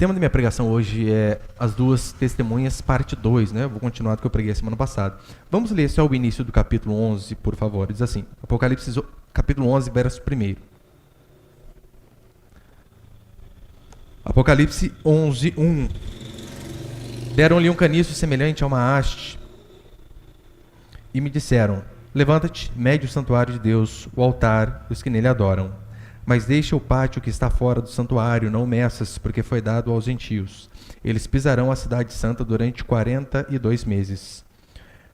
tema da minha pregação hoje é as duas testemunhas, parte 2, né? Eu vou continuar do que eu preguei a semana passada. Vamos ler só o início do capítulo 11, por favor. Diz assim, Apocalipse, capítulo 11, verso 1. Apocalipse 11, 1. Deram-lhe um caniço semelhante a uma haste e me disseram: levanta-te, mede o santuário de Deus, o altar, os que nele adoram. Mas deixa o pátio que está fora do santuário, não o meças, porque foi dado aos gentios. Eles pisarão a cidade santa durante 42 meses.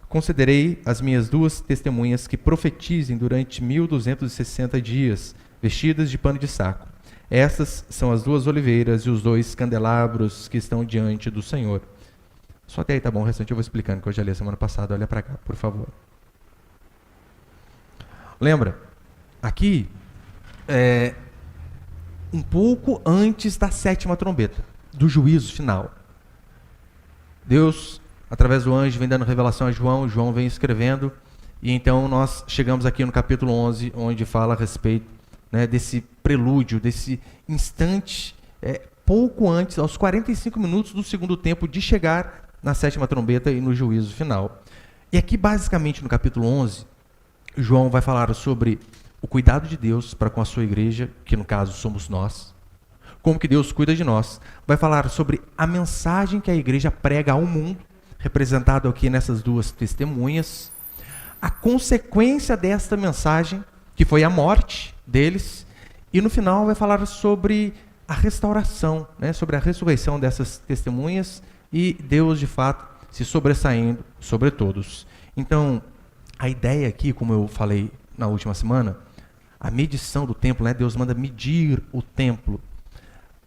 Considerei as minhas duas testemunhas que profetizem durante 1260 dias, vestidas de pano de saco. Estas são as duas oliveiras e os dois candelabros que estão diante do Senhor. Só até aí tá bom, o restante eu vou explicando, que eu já li a semana passada. Olha para cá, por favor. Lembra? Aqui, um pouco antes da 7ª trombeta, do juízo final. Deus, através do anjo, vem dando revelação a João, João vem escrevendo, e então nós chegamos aqui no capítulo 11, onde fala a respeito, né, desse prelúdio, desse instante, pouco antes, aos 45 minutos do segundo tempo, de chegar na 7ª trombeta e no juízo final. E aqui, basicamente, no capítulo 11, João vai falar sobre o cuidado de Deus para com a sua igreja, que no caso somos nós, como que Deus cuida de nós. Vai falar sobre a mensagem que a igreja prega ao mundo, representado aqui nessas duas testemunhas, a consequência desta mensagem, que foi a morte deles, e no final vai falar sobre a restauração, né, sobre a ressurreição dessas testemunhas e Deus, de fato, se sobressaindo sobre todos. Então, a ideia aqui, como eu falei na última semana, a medição do templo, né? Deus manda medir o templo,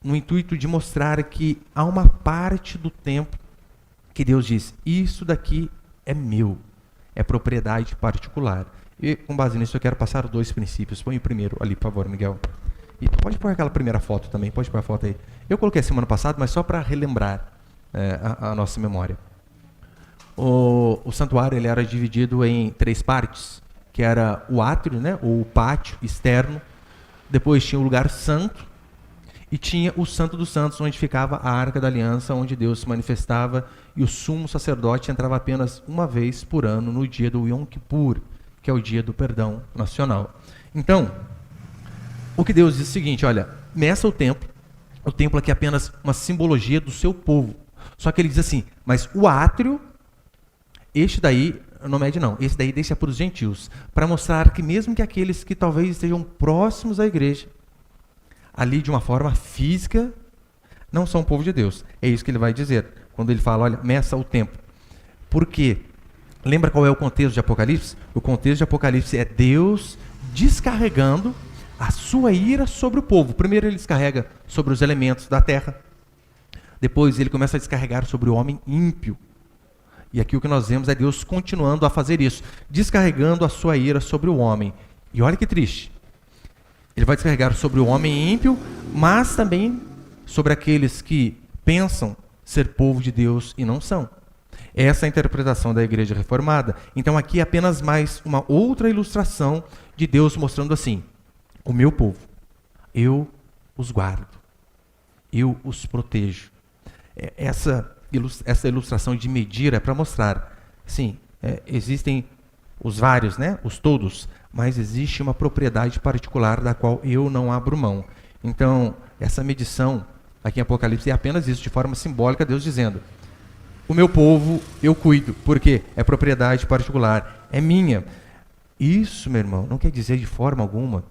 no intuito de mostrar que há uma parte do templo que Deus diz: isso daqui é meu, é propriedade particular. E com base nisso eu quero passar 2 princípios. Põe o primeiro ali, por favor, Miguel. E pode pôr aquela primeira foto também, pode pôr a foto aí. Eu coloquei a semana passada, mas só para relembrar a nossa memória. O santuário ele era dividido em 3 partes, que era o átrio, né, ou o pátio externo, depois tinha o lugar santo, e tinha o Santo dos Santos, onde ficava a Arca da Aliança, onde Deus se manifestava, e o sumo sacerdote entrava apenas uma vez por ano, no dia do Yom Kippur, que é o dia do perdão nacional. Então, o que Deus diz é o seguinte: olha, meça o templo aqui é apenas uma simbologia do seu povo. Só que ele diz assim, mas o átrio, este daí, não mede não, esse daí deixa para os gentios, para mostrar que mesmo que aqueles que talvez estejam próximos à igreja, ali de uma forma física, não são povo de Deus. É isso que ele vai dizer, quando ele fala, olha, meça o templo. Por quê? Lembra qual é o contexto de Apocalipse? O contexto de Apocalipse é Deus descarregando a sua ira sobre o povo. Primeiro ele descarrega sobre os elementos da terra, depois ele começa a descarregar sobre o homem ímpio. E aqui o que nós vemos é Deus continuando a fazer isso, descarregando a sua ira sobre o homem. E olha que triste. Ele vai descarregar sobre o homem ímpio, mas também sobre aqueles que pensam ser povo de Deus e não são. Essa é a interpretação da igreja reformada. Então aqui é apenas mais uma outra ilustração de Deus mostrando assim: o meu povo, eu os guardo, eu os protejo. Essa ilustração de medir é para mostrar, sim, existem os vários, né, os todos, mas existe uma propriedade particular da qual eu não abro mão. Então, essa medição aqui em Apocalipse é apenas isso, de forma simbólica, Deus dizendo: o meu povo eu cuido, porque é propriedade particular, é minha. Isso, meu irmão, não quer dizer de forma alguma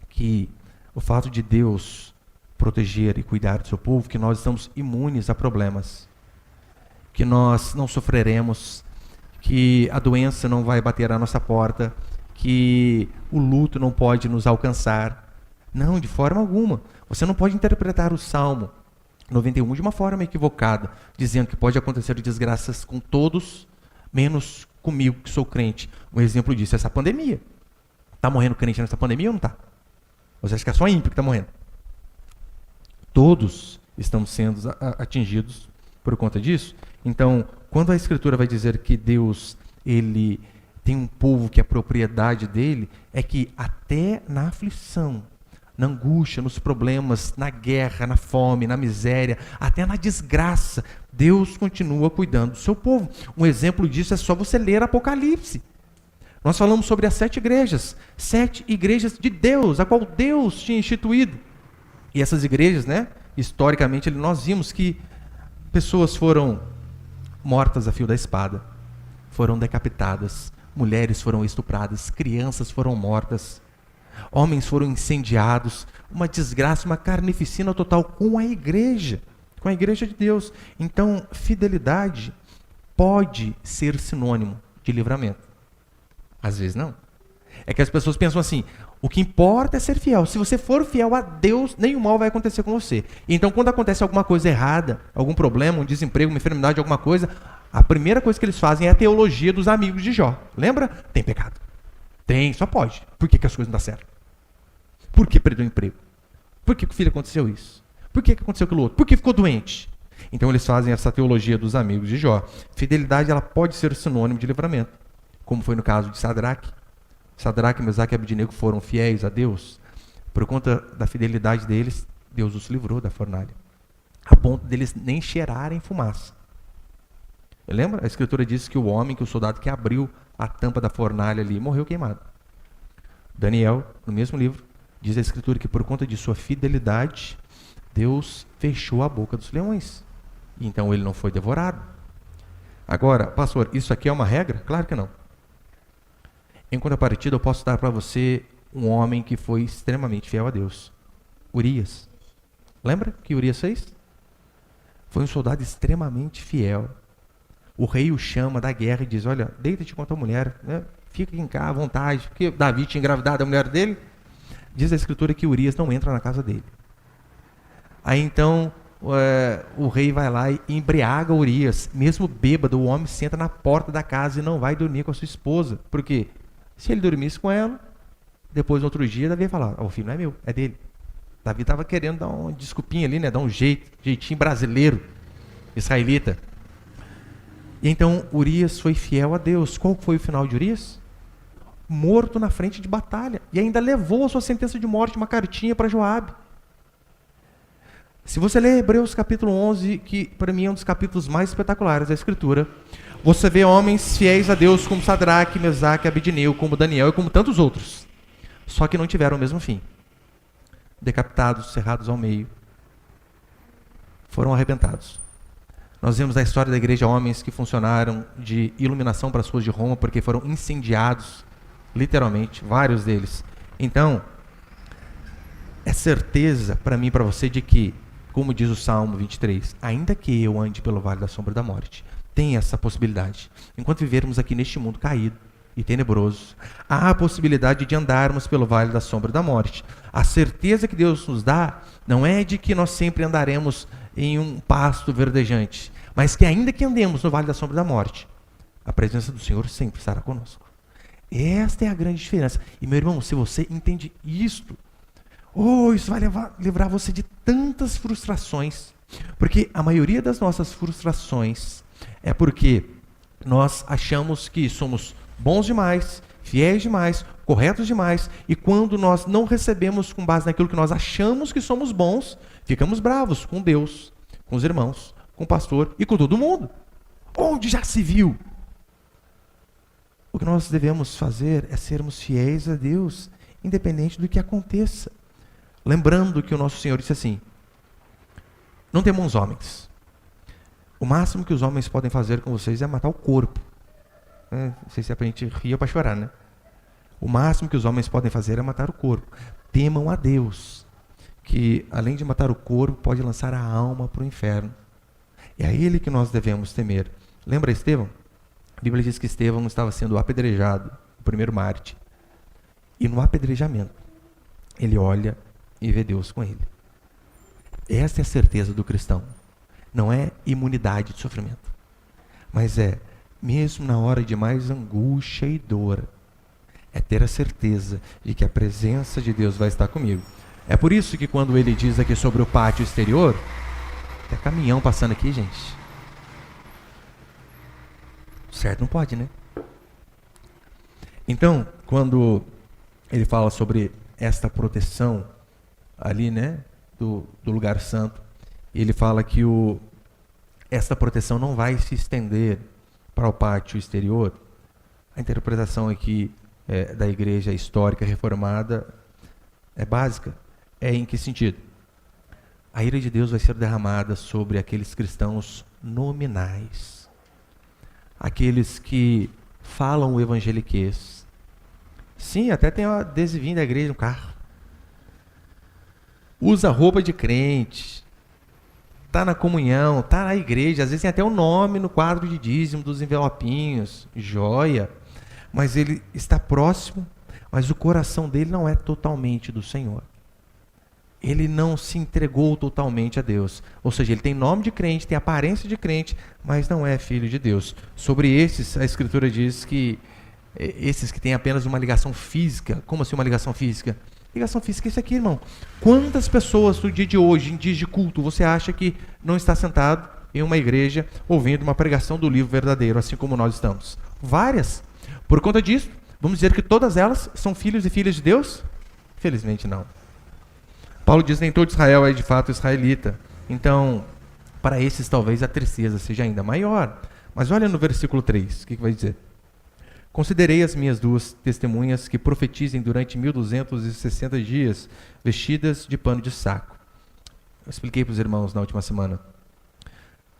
que o fato de Deus proteger e cuidar do seu povo, que nós estamos imunes a problemas, que nós não sofreremos, que a doença não vai bater à nossa porta, que o luto não pode nos alcançar. Não, de forma alguma. Você não pode interpretar o Salmo 91 de uma forma equivocada, dizendo que pode acontecer desgraças com todos, menos comigo, que sou crente. Um exemplo disso é essa pandemia. Está morrendo crente nessa pandemia ou não está? Você acha que é só ímpio que está morrendo? Todos estamos sendo atingidos por conta disso. Então, quando a Escritura vai dizer que Deus, ele tem um povo que é propriedade dele, é que até na aflição, na angústia, nos problemas, na guerra, na fome, na miséria, até na desgraça, Deus continua cuidando do seu povo. Um exemplo disso é só você ler Apocalipse. Nós falamos sobre as 7 igrejas de Deus, a qual Deus tinha instituído. E essas igrejas, né, historicamente, nós vimos que pessoas foram mortas a fio da espada, foram decapitadas, mulheres foram estupradas, crianças foram mortas, homens foram incendiados, uma desgraça, uma carnificina total com a igreja de Deus. Então, fidelidade pode ser sinônimo de livramento. Às vezes não. É que as pessoas pensam assim, o que importa é ser fiel. Se você for fiel a Deus, nenhum mal vai acontecer com você. Então, quando acontece alguma coisa errada, algum problema, um desemprego, uma enfermidade, alguma coisa, a primeira coisa que eles fazem é a teologia dos amigos de Jó. Lembra? Tem pecado. Tem, só pode. Por que as coisas não dão certo? Por que perdeu o emprego? Por que o filho aconteceu isso? Por que aconteceu aquilo outro? Por que ficou doente? Então eles fazem essa teologia dos amigos de Jó. Fidelidade, ela pode ser sinônimo de livramento, como foi no caso de Sadraque. Sadraque, Mesaque e Abednego foram fiéis a Deus. Por conta da fidelidade deles, Deus os livrou da fornalha, a ponto deles nem cheirarem fumaça. Lembra? A Escritura diz que o soldado que abriu a tampa da fornalha ali, morreu queimado. Daniel, no mesmo livro, diz a Escritura que por conta de sua fidelidade, Deus fechou a boca dos leões. Então ele não foi devorado. Agora, pastor, isso aqui é uma regra? Claro que não. Em contrapartida, eu posso dar para você um homem que foi extremamente fiel a Deus. Urias. Lembra que Urias fez? Foi um soldado extremamente fiel. O rei o chama da guerra e diz, olha, deita-te com a tua mulher, né? Fica em casa à vontade, porque Davi tinha engravidado a mulher dele. Diz a Escritura que Urias não entra na casa dele. Aí então o rei vai lá e embriaga Urias. Mesmo bêbado, o homem senta na porta da casa e não vai dormir com a sua esposa. Por quê? Se ele dormisse com ela, depois no outro dia, Davi ia falar, o filho não é meu, é dele. Davi estava querendo dar uma desculpinha ali, né? Dar um jeitinho brasileiro, israelita. E então Urias foi fiel a Deus. Qual foi o final de Urias? Morto na frente de batalha. E ainda levou a sua sentença de morte, uma cartinha para Joabe. Se você ler Hebreus capítulo 11, que para mim é um dos capítulos mais espetaculares da Escritura, você vê homens fiéis a Deus como Sadraque, Mesaque, Abednego, como Daniel e como tantos outros. Só que não tiveram o mesmo fim. Decapitados, cerrados ao meio. Foram arrebentados. Nós vemos na história da igreja homens que funcionaram de iluminação para as ruas de Roma, porque foram incendiados, literalmente, vários deles. Então, é certeza para mim e para você de que, como diz o Salmo 23, ainda que eu ande pelo vale da sombra da morte, tem essa possibilidade. Enquanto vivermos aqui neste mundo caído e tenebroso, há a possibilidade de andarmos pelo vale da sombra da morte. A certeza que Deus nos dá não é de que nós sempre andaremos em um pasto verdejante, mas que ainda que andemos no vale da sombra da morte, a presença do Senhor sempre estará conosco. Esta é a grande diferença. E meu irmão, se você entende isto, isso vai livrar você de tantas frustrações, porque a maioria das nossas frustrações é porque nós achamos que somos bons demais, fiéis demais, corretos demais, e quando nós não recebemos com base naquilo que nós achamos que somos bons, ficamos bravos com Deus, com os irmãos, com o pastor e com todo mundo. Onde já se viu? O que nós devemos fazer é sermos fiéis a Deus, independente do que aconteça. Lembrando que o nosso Senhor disse assim, não temam homens. O máximo que os homens podem fazer com vocês é matar o corpo. Não sei se é para a gente rir ou para chorar, né? O máximo que os homens podem fazer é matar o corpo. Temam a Deus, que além de matar o corpo, pode lançar a alma para o inferno. É a Ele que nós devemos temer. Lembra Estevão? A Bíblia diz que Estevão estava sendo apedrejado, o primeiro mártir. E no apedrejamento, ele olha e vê Deus com ele. Esta é a certeza do cristão. Não é imunidade de sofrimento, mas é, mesmo na hora de mais angústia e dor, é ter a certeza de que a presença de Deus vai estar comigo. É por isso que quando ele diz aqui sobre o pátio exterior, tem caminhão passando aqui, gente. Certo, não pode, né? Então, quando ele fala sobre esta proteção ali, né, do lugar santo. Ele fala que esta proteção não vai se estender para o pátio exterior. A interpretação aqui da igreja histórica reformada é básica. É em que sentido? A ira de Deus vai ser derramada sobre aqueles cristãos nominais, aqueles que falam o evangeliquez. Sim, até tem um adesivinho da igreja no carro. Usa roupa de crente, está na comunhão, está na igreja, às vezes tem até o nome no quadro de dízimo dos envelopinhos, joia, mas ele está próximo, mas o coração dele não é totalmente do Senhor. Ele não se entregou totalmente a Deus. Ou seja, ele tem nome de crente, tem aparência de crente, mas não é filho de Deus. Sobre esses, a Escritura diz que esses que têm apenas uma ligação física. Como assim uma ligação física? Ligação física é isso aqui, irmão. Quantas pessoas no dia de hoje, em dias de culto, você acha que não está sentado em uma igreja ouvindo uma pregação do livro verdadeiro, assim como nós estamos? Várias. Por conta disso, vamos dizer que todas elas são filhos e filhas de Deus? Felizmente não. Paulo diz que nem todo Israel é de fato israelita. Então, para esses talvez a tristeza seja ainda maior. Mas olha no versículo 3, o que vai dizer? Considerei as minhas duas testemunhas que profetizem durante 1260 dias, vestidas de pano de saco. Eu expliquei para os irmãos na última semana.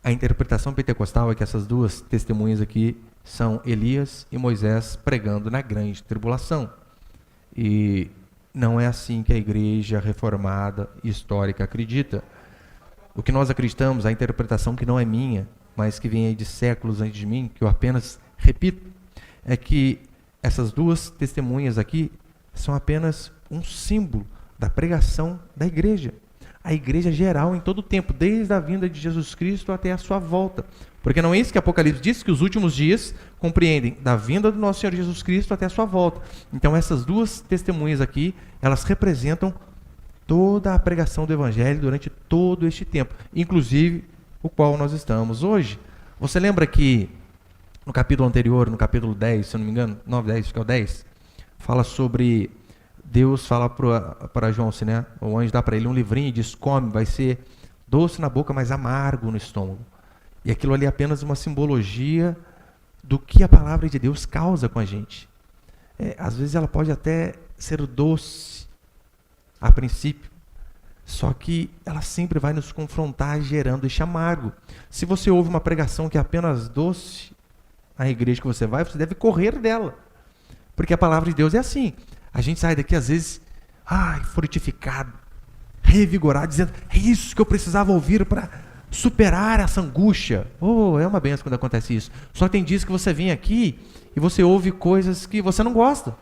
A interpretação pentecostal é que essas duas testemunhas aqui são Elias e Moisés pregando na grande tribulação. E não é assim que a igreja reformada e histórica acredita. O que nós acreditamos, a interpretação que não é minha, mas que vem aí de séculos antes de mim, que eu apenas repito, é que essas duas testemunhas aqui são apenas um símbolo da pregação da igreja. A igreja geral em todo o tempo, desde a vinda de Jesus Cristo até a sua volta. Porque não é isso que Apocalipse diz, que os últimos dias compreendem da vinda do nosso Senhor Jesus Cristo até a sua volta. Então essas duas testemunhas aqui, elas representam toda a pregação do Evangelho durante todo este tempo, inclusive o qual nós estamos hoje. Você lembra que no capítulo anterior, no capítulo 10, se eu não me engano, 9, 10, acho que é o 10, fala sobre... Deus fala para João, assim, né? O anjo dá para ele um livrinho e diz, come, vai ser doce na boca, mas amargo no estômago. E aquilo ali é apenas uma simbologia do que a palavra de Deus causa com a gente. Às vezes ela pode até ser doce, a princípio, só que ela sempre vai nos confrontar gerando este amargo. Se você ouve uma pregação que é apenas doce, na igreja que você deve correr dela. Porque a palavra de Deus é assim. A gente sai daqui às vezes, fortificado, revigorado, dizendo, é isso que eu precisava ouvir para superar essa angústia. É uma benção quando acontece isso. Só tem dias que você vem aqui e você ouve coisas que você não gosta.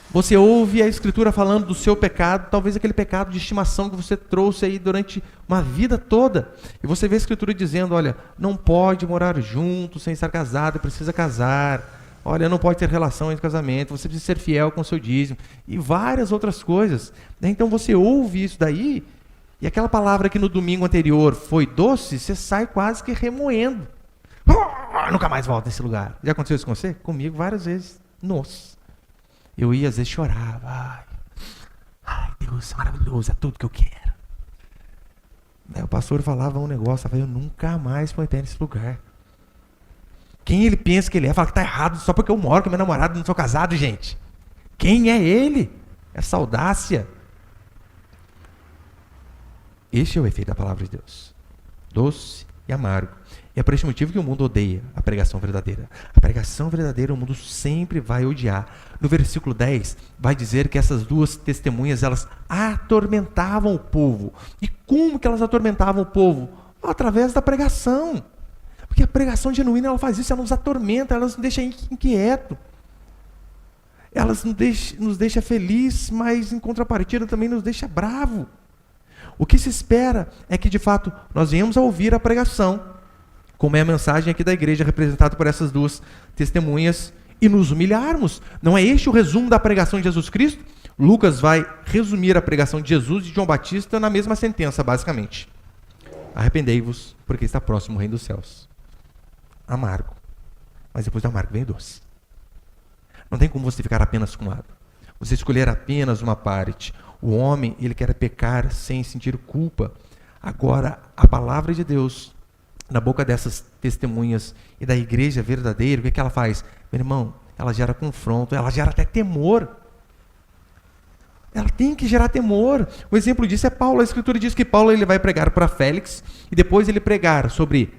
Você ouve a Escritura falando do seu pecado, talvez aquele pecado de estimação que você trouxe aí durante uma vida toda. E você vê a Escritura dizendo, olha, não pode morar junto sem estar casado, precisa casar. Olha, não pode ter relação entre casamento, você precisa ser fiel com o seu dízimo. E várias outras coisas. Então você ouve isso daí, e aquela palavra que no domingo anterior foi doce, você sai quase que remoendo. Nunca mais volto nesse lugar. Já aconteceu isso com você? Comigo várias vezes. Nossa. Eu ia, às vezes chorava. Ai, Deus, é maravilhoso, é tudo que eu quero. Aí o pastor falava um negócio, eu falava, eu nunca mais vou entrar nesse lugar. Quem ele pensa que ele é? Fala que está errado só porque eu moro com meu namorado e não sou casado, gente. Quem é ele? Essa audácia. Este é o efeito da palavra de Deus. Doce e amargo. E é por este motivo que o mundo odeia a pregação verdadeira. A pregação verdadeira o mundo sempre vai odiar. No versículo 10, vai dizer que essas duas testemunhas, elas atormentavam o povo. E como que elas atormentavam o povo? Através da pregação. Porque a pregação genuína, ela faz isso, ela nos atormenta, ela nos deixa inquieto. Ela nos deixa feliz, mas em contrapartida também nos deixa bravo. O que se espera é que, de fato, nós venhamos a ouvir a pregação, como é a mensagem aqui da igreja, representada por essas duas testemunhas, e nos humilharmos. Não é este o resumo da pregação de Jesus Cristo? Lucas vai resumir a pregação de Jesus e de João Batista na mesma sentença, basicamente. Arrependei-vos, porque está próximo o reino dos céus. Amargo. Mas depois do amargo vem doce. Não tem como você ficar apenas com um lado. você escolher apenas uma parte. O homem, ele quer pecar sem sentir culpa. Agora, a palavra de Deus, na boca dessas testemunhas e da igreja verdadeira, o que ela faz? Meu irmão, ela gera confronto, ela gera até temor. Ela tem que gerar temor. O exemplo disso é Paulo. A Escritura diz que Paulo ele vai pregar para Félix e depois ele pregar sobre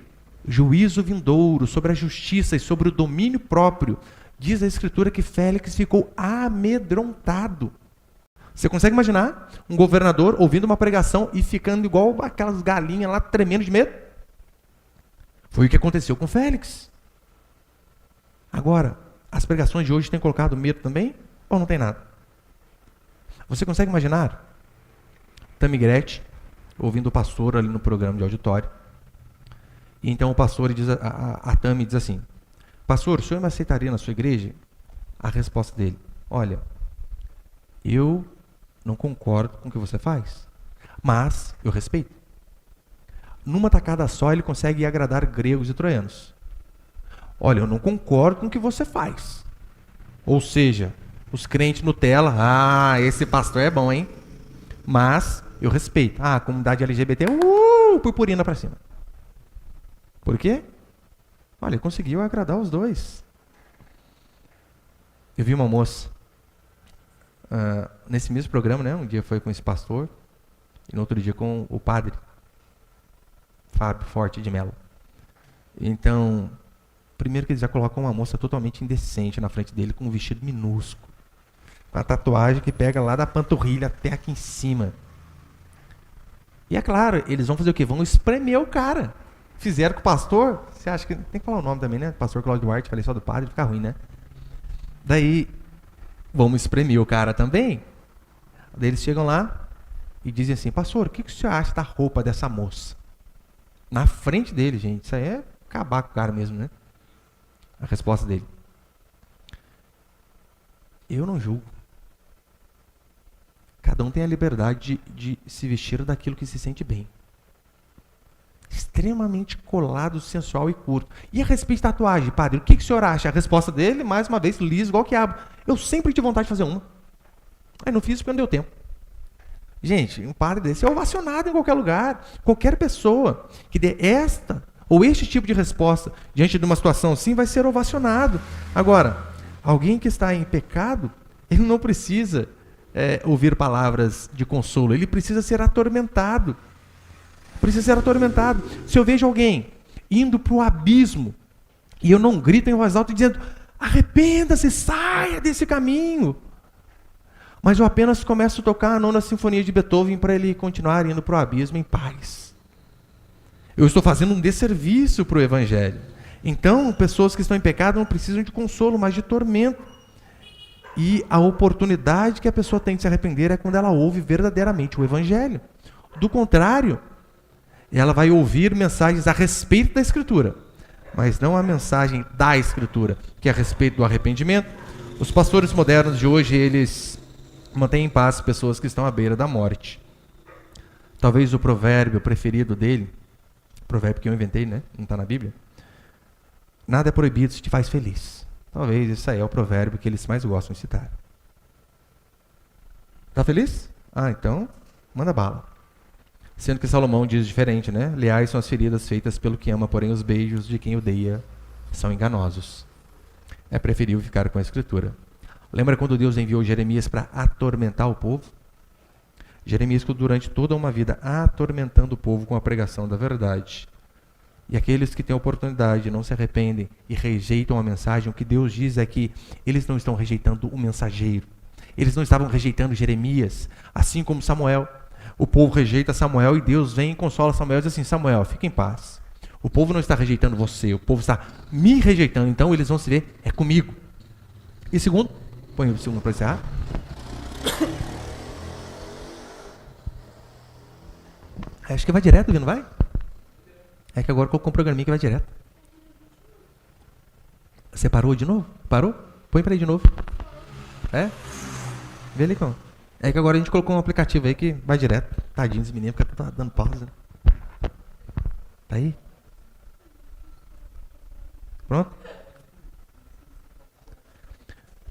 juízo vindouro, sobre a justiça e sobre o domínio próprio. Diz a Escritura que Félix ficou amedrontado. Você consegue imaginar um governador ouvindo uma pregação e ficando igual aquelas galinhas lá, tremendo de medo? Foi o que aconteceu com Félix. Agora, as pregações de hoje têm colocado medo também? Ou não tem nada? Você consegue imaginar Tammy Gretchen ouvindo o pastor ali no programa de auditório? E então o pastor diz, a Tammy diz assim: pastor, o senhor me aceitaria na sua igreja? A resposta dele: olha, eu não concordo com o que você faz, mas eu respeito. Numa tacada só ele consegue agradar gregos e troianos. Olha, eu não concordo com o que você faz. Ou seja, os crentes Nutella, esse pastor é bom, hein? Mas eu respeito. A comunidade LGBT, purpurina pra cima. Por quê? Olha, ele conseguiu agradar os dois. Eu vi uma moça, nesse mesmo programa, né? Um dia foi com esse pastor, e no outro dia com o padre, Fábio Forte de Mello. Então, primeiro que ele já colocou uma moça totalmente indecente na frente dele, com um vestido minúsculo, com a tatuagem que pega lá da panturrilha até aqui em cima. E é claro, eles vão fazer o quê? Vão espremer o cara. Fizeram com o pastor, você acha que... Tem que falar o nome também, né? Pastor Cláudio Duarte, falei só do padre, fica ruim, né? Daí, vamos espremer o cara também. Daí eles chegam lá e dizem assim: pastor, o que você acha da roupa dessa moça? Na frente dele, gente. Isso aí é acabar com o cara mesmo, né? A resposta dele: eu não julgo. Cada um tem a liberdade de se vestir daquilo que se sente bem. Extremamente colado, sensual e curto. E a respeito de tatuagem, padre, o que o senhor acha? A resposta dele, mais uma vez, liso, igual quiabo. Eu sempre tive vontade de fazer uma. Aí não fiz porque não deu tempo. Gente, um padre desse é ovacionado em qualquer lugar. Qualquer pessoa que dê esta ou este tipo de resposta diante de uma situação assim vai ser ovacionado. Agora, alguém que está em pecado, ele não precisa ouvir palavras de consolo. Ele precisa ser atormentado. Precisa ser atormentado. Se eu vejo alguém indo para o abismo e eu não grito em voz alta dizendo: arrependa-se, saia desse caminho, mas eu apenas começo a tocar a nona sinfonia de Beethoven para ele continuar indo para o abismo em paz, eu estou fazendo um desserviço para o Evangelho. Então, pessoas que estão em pecado não precisam de consolo, mas de tormento. E a oportunidade que a pessoa tem de se arrepender é quando ela ouve verdadeiramente o Evangelho. Do contrário, ela vai ouvir mensagens a respeito da Escritura, mas não a mensagem da Escritura, que é a respeito do arrependimento. Os pastores modernos de hoje, eles mantêm em paz pessoas que estão à beira da morte. Talvez o provérbio preferido dele, provérbio que eu inventei, né? Não está na Bíblia. Nada é proibido se te faz feliz. Talvez esse aí é o provérbio que eles mais gostam de citar. Tá feliz? Então, manda bala. Sendo que Salomão diz diferente, né? Leais são as feridas feitas pelo que ama, porém os beijos de quem odeia são enganosos. É preferível ficar com a Escritura. Lembra quando Deus enviou Jeremias para atormentar o povo? Jeremias ficou durante toda uma vida atormentando o povo com a pregação da verdade. E aqueles que têm a oportunidade, não se arrependem e rejeitam a mensagem, o que Deus diz é que eles não estão rejeitando o mensageiro. Eles não estavam rejeitando Jeremias, assim como Samuel. O povo rejeita Samuel e Deus vem e consola Samuel e diz assim: Samuel, fica em paz. O povo não está rejeitando você, o povo está me rejeitando, então eles vão se ver, é comigo. E segundo, põe o segundo para encerrar. Acho que vai direto, não vai? É que agora colocou um programinha que vai direto. Você parou de novo? Parou? Põe para aí de novo. Vê ali como. É que agora a gente colocou um aplicativo aí que vai direto. Tadinho desse menino, porque tá dando pausa. Tá aí? Pronto?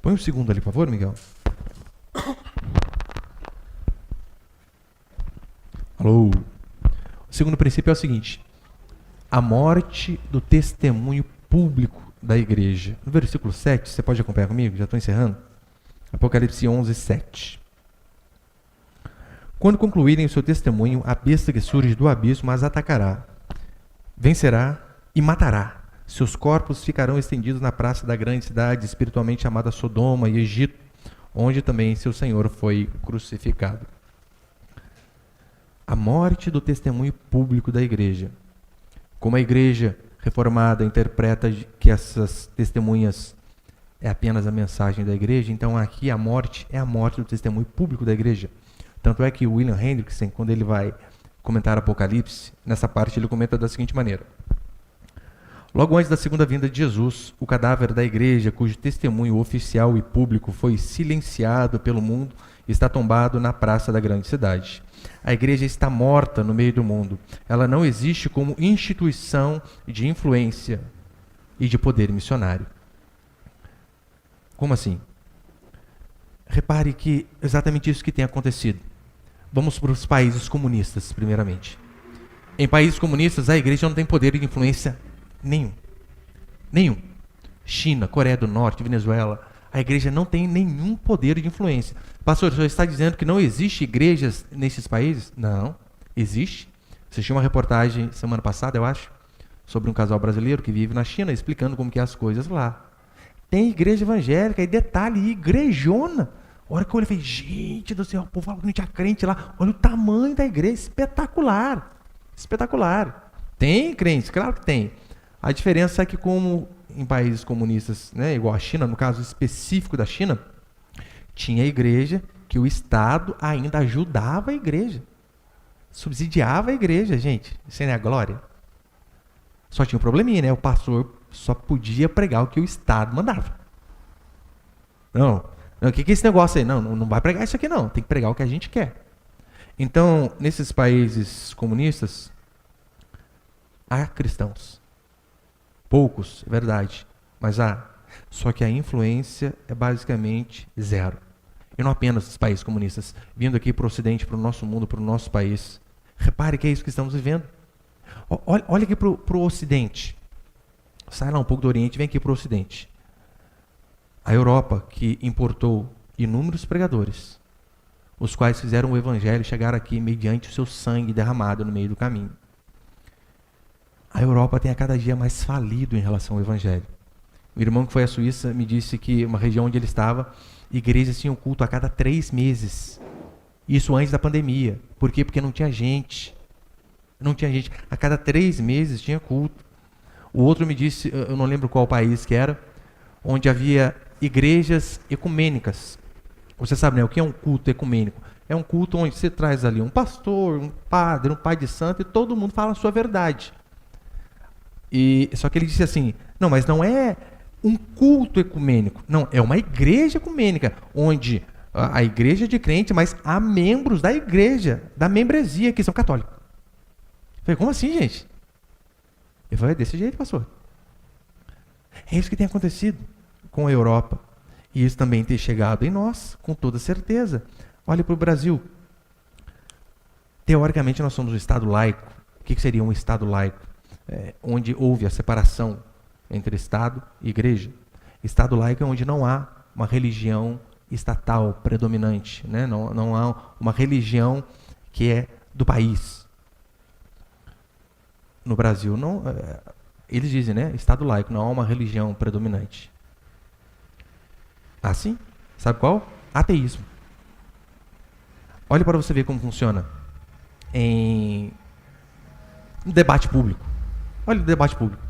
Põe o segundo ali, por favor, Miguel. Alô? O segundo princípio é o seguinte: a morte do testemunho público da igreja. No versículo 7, você pode acompanhar comigo? Já estou encerrando. Apocalipse 11, 7. Quando concluírem o seu testemunho, a besta que surge do abismo as atacará, vencerá e matará. Seus corpos ficarão estendidos na praça da grande cidade, espiritualmente chamada Sodoma e Egito, onde também seu Senhor foi crucificado. A morte do testemunho público da igreja. Como a igreja reformada interpreta que essas testemunhas é apenas a mensagem da igreja, então aqui a morte é a morte do testemunho público da igreja. Tanto é que o William Hendrickson, quando ele vai comentar Apocalipse, nessa parte ele comenta da seguinte maneira: logo antes da segunda vinda de Jesus, o cadáver da igreja, cujo testemunho oficial e público foi silenciado pelo mundo, está tombado na praça da grande cidade. A igreja está morta no meio do mundo. Ela não existe como instituição de influência e de poder missionário. Como assim? Repare que exatamente isso que tem acontecido. Vamos para os países comunistas, primeiramente. Em países comunistas, a igreja não tem poder de influência nenhum. Nenhum. China, Coreia do Norte, Venezuela, a igreja não tem nenhum poder de influência. Pastor, o senhor está dizendo que não existe igrejas nesses países? Não, existe. Assisti uma reportagem semana passada, eu acho, sobre um casal brasileiro que vive na China, explicando como que é as coisas lá. Tem igreja evangélica, e detalhe, igrejona. A hora que eu olhei, eu falei, gente do céu, o povo falou que não tinha crente lá. Olha o tamanho da igreja, espetacular. Espetacular. Tem crentes, claro que tem. A diferença é que, como em países comunistas, né, igual a China, no caso específico da China, tinha igreja que o Estado ainda ajudava a igreja. Subsidiava a igreja, gente. Isso não é a glória? Só tinha um probleminha, né? O pastor só podia pregar o que o Estado mandava. Não, o que é esse negócio aí? Não vai pregar isso aqui não. Tem que pregar o que a gente quer. Então, nesses países comunistas, há cristãos. Poucos, é verdade. Mas há. Só que a influência é basicamente zero. E não apenas os países comunistas. Vindo aqui para o Ocidente, para o nosso mundo, para o nosso país. Repare que é isso que estamos vivendo. Olha aqui para o Ocidente. Sai lá um pouco do Oriente e vem aqui para o Ocidente. A Europa, que importou inúmeros pregadores, os quais fizeram o evangelho chegar aqui mediante o seu sangue derramado no meio do caminho. A Europa tem a cada dia mais falido em relação ao evangelho. O irmão que foi à Suíça me disse que uma região onde ele estava, igrejas tinham culto a cada 3 meses. Isso antes da pandemia. Por quê? Porque não tinha gente. Não tinha gente. A cada 3 meses tinha culto. O outro me disse, eu não lembro qual país que era, onde havia igrejas ecumênicas. Você sabe, né, o que é um culto ecumênico? É um culto onde você traz ali um pastor, um padre, um pai de santo e todo mundo fala a sua verdade. Só que ele disse assim, não, mas não é um culto ecumênico. Não, é uma igreja ecumênica, onde a igreja é de crente, mas há membros da igreja, da membresia, que são católicos. Eu falei, como assim, gente? Eu falei, é desse jeito, pastor. É isso que tem acontecido com a Europa. E isso também tem chegado em nós, com toda certeza. Olha para o Brasil. Teoricamente, nós somos um Estado laico. O que seria um Estado laico? Onde houve a separação entre Estado e Igreja. Estado laico é onde não há uma religião estatal predominante, né? Não há uma religião que é do país. No Brasil, não, eles dizem, né? Estado laico, não há uma religião predominante. Assim? Sabe qual? Ateísmo. Olha para você ver como funciona em um debate público. Olha o debate público.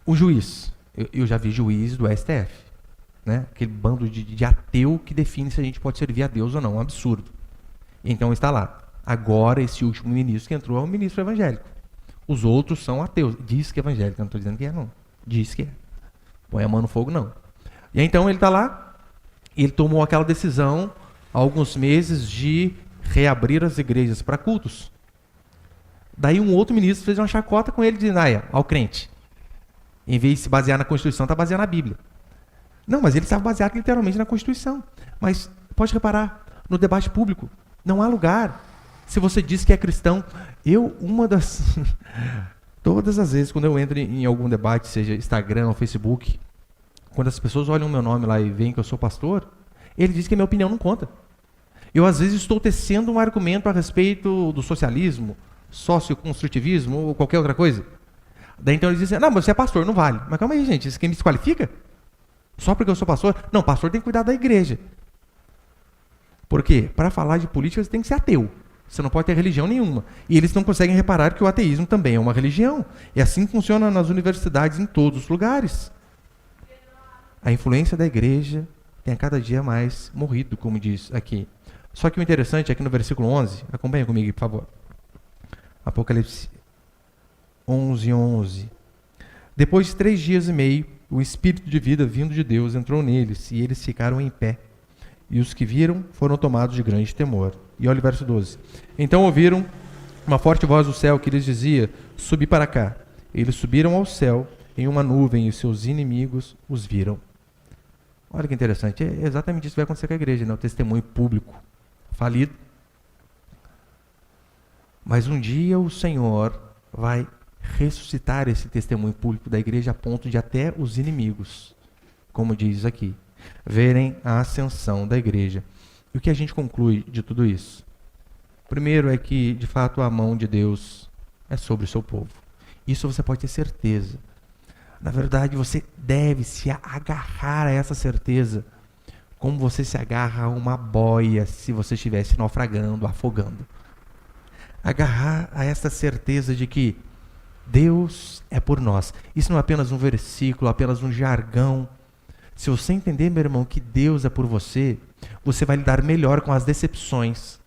O juiz, eu já vi juiz do STF, né? Aquele bando de ateu que define se a gente pode servir a Deus ou não, um absurdo. Então está lá. Agora, esse último ministro que entrou é um ministro evangélico. Os outros são ateus. Diz que é evangélico, eu não estou dizendo que é, não. Diz que é. Põe a mão no fogo, não. E então ele está lá, e ele tomou aquela decisão há alguns meses de reabrir as igrejas para cultos. Daí um outro ministro fez uma chacota com ele, dizendo, ao crente, em vez de se basear na Constituição, está baseado na Bíblia. Não, mas ele estava baseado literalmente na Constituição. Mas pode reparar, no debate público, não há lugar. Se você diz que é cristão, uma das... Todas as vezes, quando eu entro em algum debate, seja Instagram ou Facebook, quando as pessoas olham o meu nome lá e veem que eu sou pastor, ele diz que a minha opinião não conta. Eu, às vezes, estou tecendo um argumento a respeito do socialismo, socioconstrutivismo ou qualquer outra coisa. Daí então eles dizem, não, mas você é pastor, não vale. Mas calma aí, gente, isso quem me desqualifica? Só porque eu sou pastor? Não, pastor tem que cuidar da igreja. Por quê? Para falar de política você tem que ser ateu. Você não pode ter religião nenhuma. E eles não conseguem reparar que o ateísmo também é uma religião. E assim funciona nas universidades em todos os lugares. A influência da igreja tem a cada dia mais morrido, como diz aqui. Só que o interessante é que no versículo 11, acompanha comigo, por favor. Apocalipse 11:11. Depois de 3 dias e meio, o espírito de vida vindo de Deus entrou neles, e eles ficaram em pé. E os que viram foram tomados de grande temor. E olha o verso 12. Então ouviram uma forte voz do céu que lhes dizia, subi para cá. Eles subiram ao céu em uma nuvem, e seus inimigos os viram. Olha que interessante, é exatamente isso que vai acontecer com a igreja, né? O testemunho público falido. Mas um dia o Senhor vai ressuscitar esse testemunho público da igreja a ponto de até os inimigos, como diz aqui, verem a ascensão da igreja. E o que a gente conclui de tudo isso? Primeiro é que, de fato, a mão de Deus é sobre o seu povo. Isso você pode ter certeza. Na verdade, você deve se agarrar a essa certeza como você se agarra a uma boia se você estivesse naufragando, afogando. Agarrar a essa certeza de que Deus é por nós. Isso não é apenas um versículo, apenas um jargão. Se você entender, meu irmão, que Deus é por você, você vai lidar melhor com as decepções,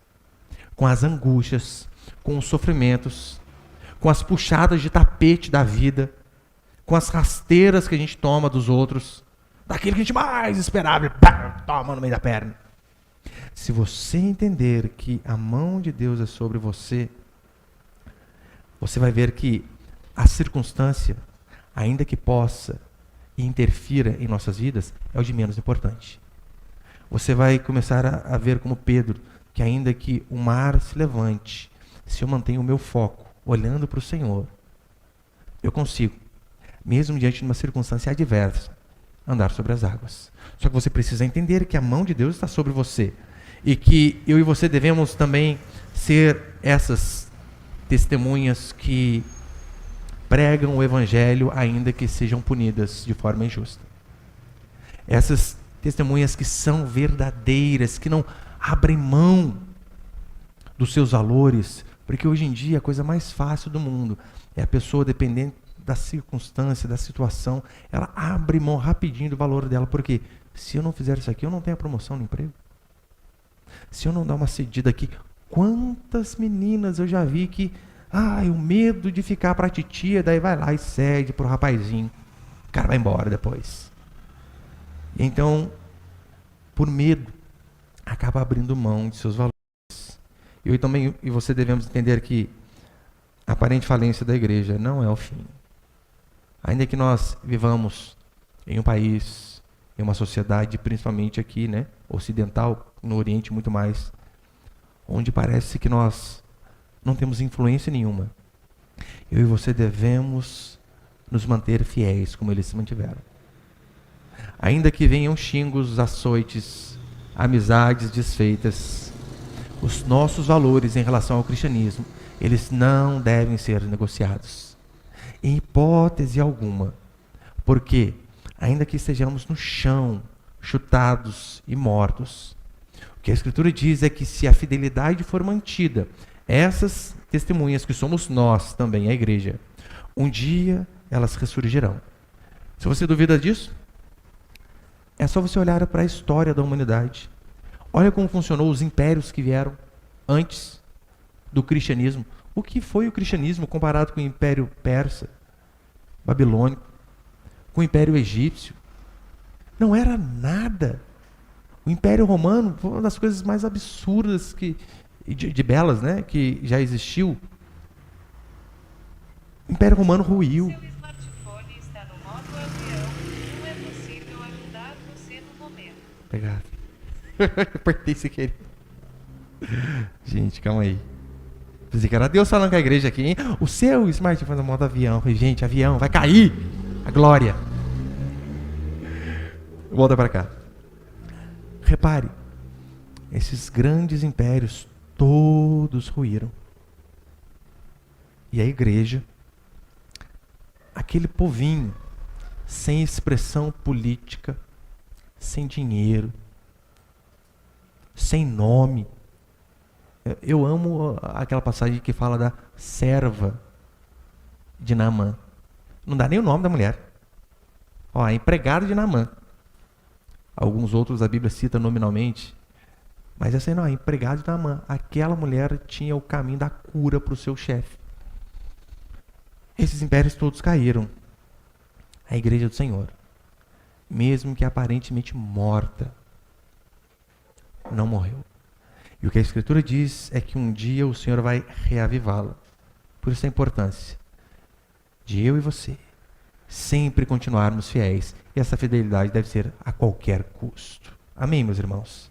com as angústias, com os sofrimentos, com as puxadas de tapete da vida, com as rasteiras que a gente toma dos outros, daquilo que a gente mais esperava, toma no meio da perna. Se você entender que a mão de Deus é sobre você, você vai ver que a circunstância, ainda que possa e interfira em nossas vidas, é o de menos importante. Você vai começar a ver como Pedro, que ainda que o mar se levante, se eu mantenho o meu foco olhando para o Senhor, eu consigo, mesmo diante de uma circunstância adversa, andar sobre as águas. Só que você precisa entender que a mão de Deus está sobre você e que eu e você devemos também ser essas testemunhas que pregam o Evangelho ainda que sejam punidas de forma injusta. Essas testemunhas que são verdadeiras, que não abrem mão dos seus valores, porque hoje em dia a coisa mais fácil do mundo é a pessoa, dependente da circunstância, da situação, ela abre mão rapidinho do valor dela, porque se eu não fizer isso aqui, eu não tenho a promoção no emprego. Se eu não dar uma cedida aqui, quantas meninas eu já vi que, o medo de ficar pra titia, daí vai lá e cede pro rapazinho, o cara vai embora depois. Então, por medo, acaba abrindo mão de seus valores. Eu também e você devemos entender que a aparente falência da igreja não é o fim. Ainda que nós vivamos em um país, em uma sociedade, principalmente aqui, né, ocidental, no Oriente muito mais, onde parece que nós não temos influência nenhuma. Eu e você devemos nos manter fiéis como eles se mantiveram. Ainda que venham xingos, açoites, amizades desfeitas, os nossos valores em relação ao cristianismo, eles não devem ser negociados. Em hipótese alguma. Porque, ainda que estejamos no chão, chutados e mortos, o que a Escritura diz é que se a fidelidade for mantida, essas testemunhas que somos nós também, a igreja, um dia elas ressurgirão. Se você duvida disso, é só você olhar para a história da humanidade. Olha como funcionou os impérios que vieram antes do cristianismo. O que foi o cristianismo comparado com o Império Persa, Babilônico, com o Império Egípcio? Não era nada. O Império Romano foi uma das coisas mais absurdas de belas, né, que já existiu. O Império Romano ruiu. Seu smartphone está no modo avião e não é possível ajudar você no momento. Obrigado. Apertei sem querer. Gente, calma aí. Pensei que era Deus falando com a igreja aqui, hein? O seu smartphone no modo avião. Falei, gente, avião, vai cair! A glória! Volta para cá. Repare, esses grandes impérios todos ruíram. E a igreja, aquele povinho, sem expressão política, sem dinheiro, sem nome. Eu amo aquela passagem que fala da serva de Naamã. Não dá nem o nome da mulher. Ó, a empregada de Naamã. Alguns outros a Bíblia cita nominalmente. Mas essa aí não, a empregada de Naamã. Aquela mulher tinha o caminho da cura para o seu chefe. Esses impérios todos caíram. A igreja do Senhor, mesmo que aparentemente morta, não morreu. E o que a Escritura diz é que um dia o Senhor vai reavivá-la. Por isso a importância de eu e você sempre continuarmos fiéis. E essa fidelidade deve ser a qualquer custo. Amém, meus irmãos?